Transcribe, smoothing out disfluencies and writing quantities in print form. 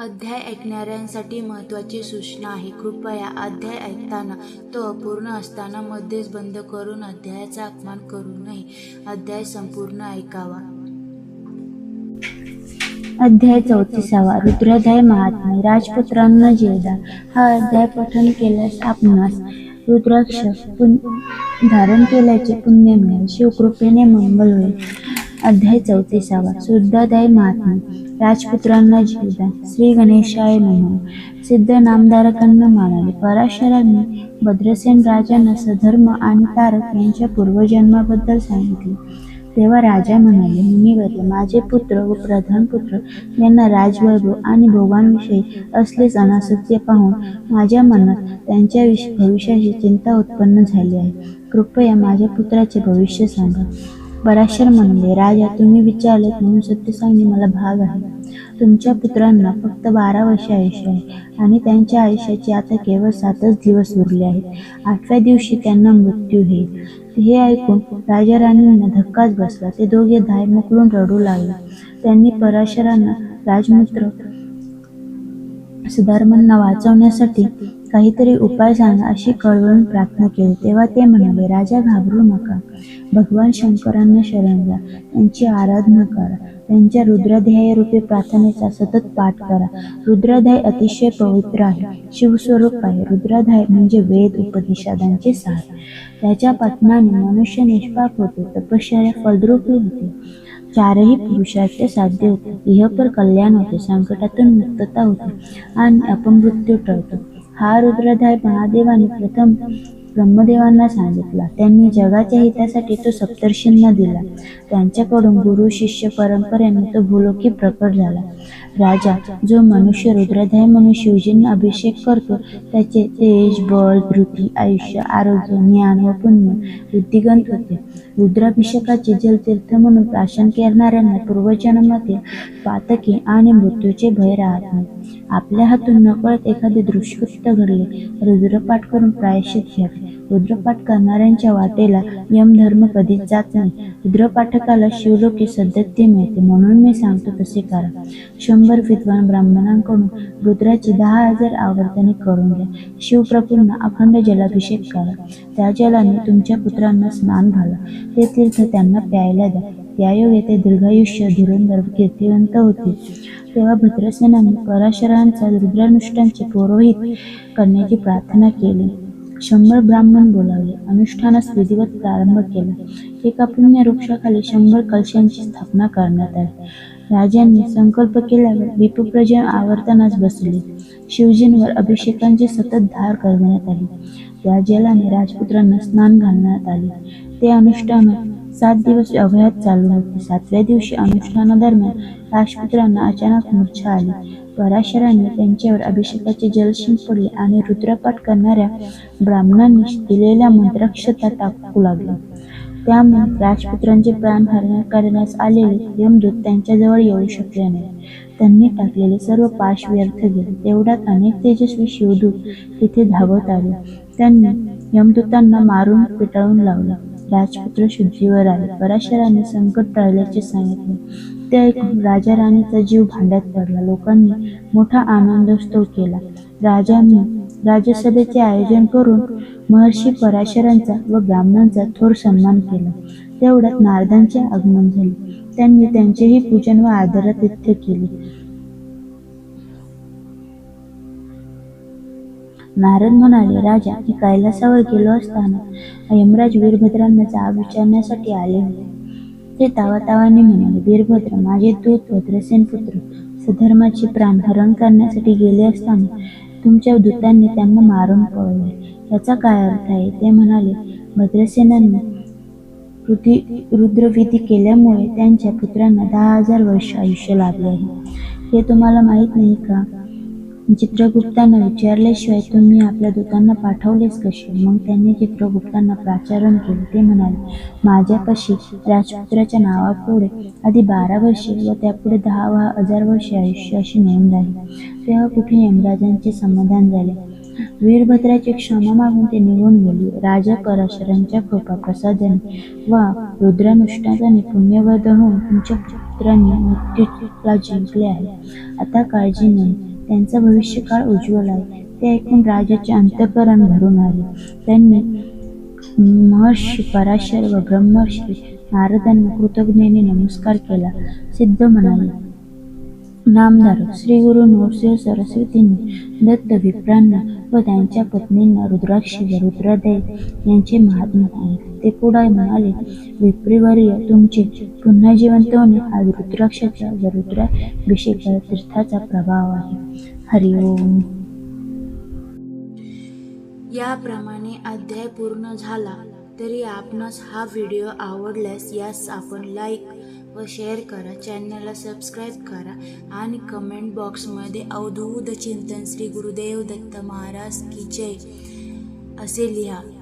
अध्याय ऐकणाऱ्यांसाठी महत्त्वाची सूचना आहे. कृपया अध्याय ऐकताना तो अपूर्ण असताना मध्येच बंद करून अध्यायाचा अपमान करू नये. अध्याय संपूर्ण ऐकावा. अध्याय 34. रुद्राध्याय महात्म्य. राजपुत्रांना जीवदान. हा अध्याय पठन केल्यास आपणास रुद्राक्ष धारण केल्याचे पुण्य मिळेल. शिवकृपेने मंगल होईल. अध्याय 34. रुद्राध्याय महात्म्य. राजपुत्रांना जीवदान. श्री गणेशाय नमः. सिद्ध नामधारकांना मानाले. पराशरांनी भद्रसेन राजांना सधर्म आणि तारक यांच्या पूर्वजन्माबद्दल सांगितले. तेव्हा राजा म्हणाले, मुनिवर्य, माझे पुत्र व प्रधान पुत्र यांना राजवैभव आणि भोगांविषयी असलेच अनासक्ती पाहून माझ्या मनात त्यांच्या भविष्याची चिंता उत्पन्न झाली आहे. कृपया माझ्या पुत्राचे भविष्य सांगा. पराशर म्हणाले, राजा, तुम्ही विचारलेत म्हणून सत्य सांगणे मला भाग आहे. तुमच्या पुत्रांना फक्त 12 वर्षे आयुष्य आहे आणि त्यांच्या आयुष्याचे आता केवळ 7च दिवस उरले आहेत. 8व्या दिवशी त्यांना मृत्यू होईल. हे ऐकून राजा राणींना धक्काच बसला. ते दोघे धाय मोकळून रडू लागले. त्यांनी पराशरांना राजपुत्र सुधर्मांना वाचवण्यासाठी काहीतरी उपाय सांगा अशी कळवळून प्रार्थना केली. तेव्हा ते म्हणाले, राजा, घाबरू नका. भगवान शंकरांना शरण जा. त्यांची आराधना करा. त्यांच्या रुद्राध्याय रूपी प्रार्थनेचा सतत पाठ करा. रुद्राध्याय अतिशय पवित्र आहे. शिवस्वरूप आहे. रुद्राध्याय म्हणजे वेद उपनिषदांचे सार. त्याच्या पठणाने मनुष्य निष्पाप होतो. तपश्चर्या फलद्रूपी होते. 4ही पुरुषार्थ साध्य होते. इहपर कल्याण होते. संकटातून मुक्तता होते आणि अपमृत्यू टळतो. हा रुद्राध्याय महादेवाने प्रथम ब्रह्मदेवांना सांगितला. त्यांनी जगाच्या हितासाठी तो सप्तर्षींना दिला. त्यांच्याकडून गुरु शिष्य परंपरेने तो भूलोकी प्रकट झाला. राजा, जो मनुष्य रुद्राध्याय म्हणून शिवजींना अभिषेक करतो त्याचे तेज, बळ, धृती, आयुष्य, आरोग्य, ज्ञान व पुण्य वृद्धिंगत होते. रुद्राभिषेकाचे जलतीर्थ म्हणून प्राशन करणाऱ्यांना पूर्वजन्मातील पातकी आणि मृत्यूचे भय राहत नाही. आपल्या हातून नकळत एखादे दुष्कृत्य घडले, रुद्रपाठ करून प्रायश्चित घ्यावे. रुद्रपाठ करणाऱ्यांच्या वाटेला यमधर्म कधीच जात नाही. रुद्रपाठकाला शिवलोकी सद्गती मिळते. म्हणून मी सांगतो तसे करा. 100 विद्वान ब्राह्मणांकडून रुद्राची 10,000 आवर्तने करून घ्या. शिवप्रभूंना अखंड जलाभिषेक करा. त्या जलाने तुमच्या पुत्रांना स्नान घाला. ते तीर्थ त्यांना प्यायला द्या. त्यायोगे ते दीर्घायुष्य, धुरंधर, कीर्तिवंत होतील. तेव्हा भद्रसेनांनी पराशरांचा रुद्रानुष्ठानाचे पुरोहित करण्याची प्रार्थना केली. 100 ब्राह्मण बोलावले. अनुष्ठानास विधिवत प्रारंभ केला. एका पुण्य वृक्षाखाली 100 कलशांची स्थापना करण्यात आली. राजांनी संकल्प केल्यावर विपुप्रजन आवर्तनास बसले. शिवजींवर अभिषेकांची सतत धार करण्यात आली. त्या जलाने राजपुत्रांना स्नान घालण्यात आले. ते अनुष्ठान 7 दिवस अव्याहत चालू होते. 7व्या दिवशी अनुष्ठानादरम्यान राजपुत्रांना अचानक मूर्छा आली. पराशरांनी त्यांच्यावर अभिषेकाचे जल शिंपडले आणि रुद्रपाठ करणाऱ्या ब्राह्मणांनी दिलेल्या मंत्राक्षता टाकू लागले. त्यामुळे राजपुत्रांचे प्राणहरण करण्यास आलेले यमदूत त्यांच्याजवळ येऊ शकले नाही. त्यांनी टाकलेले सर्व पाश व्यर्थ गेले. तेवढ्यात अनेक तेजस्वी शिवदूत तिथे धावत आले. त्यांनी यमदूतांना मारून पिटाळून लावला. राजपुत्र शुद्धीवर आले. पराशरांनी संकट टळल्याचे सांगितले. ते ऐकून राजा राणीचा जीव भांड्यात पडला. लोकांनी मोठा आनंदोत्सव केला. राजांनी राजसभेचे आयोजन करून महर्षी पराशरांचा व ब्राह्मणांचा थोर सन्मान केला. तेवढ्यात नारदांचे आगमन झाले. त्यांनी त्यांचेही पूजन व आदरातिथ्य केले. नारद म्हणाले, राजा, मी कैलासावर गेलो असताना यमराज वीरभद्रांना जाब विचारण्यासाठी आले होते. ते तावातावाने म्हणाले, वीरभद्र, माझे दूत भद्रसेन पुत्र सधर्माचे प्राण हरण करण्यासाठी गेले असताना तुमच्या दूतांनी त्यांना मारून पळवले. याचा काय अर्थ आहे? ते म्हणाले, भद्रसेनांनी रुद्रविधी केल्यामुळे त्यांच्या पुत्रांना 10,000 वर्ष आयुष्य लाभले आहे. हे तुम्हाला माहीत नाही का? चित्रगुप्तांना विचारल्याशिवाय तुम्ही आपल्या दूतांना पाठवलेच कसे? मग त्यांनी चित्रगुप्तांना प्राचारण केले. ते म्हणाले, माझ्यापाशी राजपुत्राच्या नावापुढे आधी 12 वर्षे व त्यापुढे 10,000 वर्षे आयुष्य अशी नोंद आहे. तेव्हा कुठे यमराजांचे समाधान झाले. वीरभद्राची क्षमा मागून ते निघून गेले. राजा पराशरांच्या कृपा प्रसादाने व रुद्रानुष्ठानाने पुण्यवत होऊन तुमच्या पुत्रांनी मृत्यूला जिंकले आहे. आता काळजी नाही, त्यांचा भविष्यकाळ उज्ज्वल आहे. ते ऐकून राजाचे अंतःकरण भरून आले. त्यांनी महर्षी पराशर व ब्रह्मर्षी नारदांना कृतज्ञतेने नमस्कार केला. सिद्ध म्हणाले, नामधारक श्री गुरु नरसिंह सरस्वतींनी दत्त विप्रांना व त्यांच्या पत्नींना रुद्राक्षी व रुद्रदेव यांचे महात्म्य सांगितले. ते पुढे म्हणाले, विप्रीवर्य, तुमचे पुन्हा जिवंत होणे हा रुद्राक्षाचा व रुद्राभिषेक तीर्थाचा प्रभाव आहे. हरि ओम. याप्रमाणे अध्याय पूर्ण झाला. तरी आपणास हा व्हिडिओ आवडल्यास यास आपण लाईक व शेअर करा, चॅनलला सबस्क्राईब करा आणि कमेंट बॉक्समध्ये अवधूत चिंतन श्री गुरुदेव दत्त महाराज की जय असे लिहा.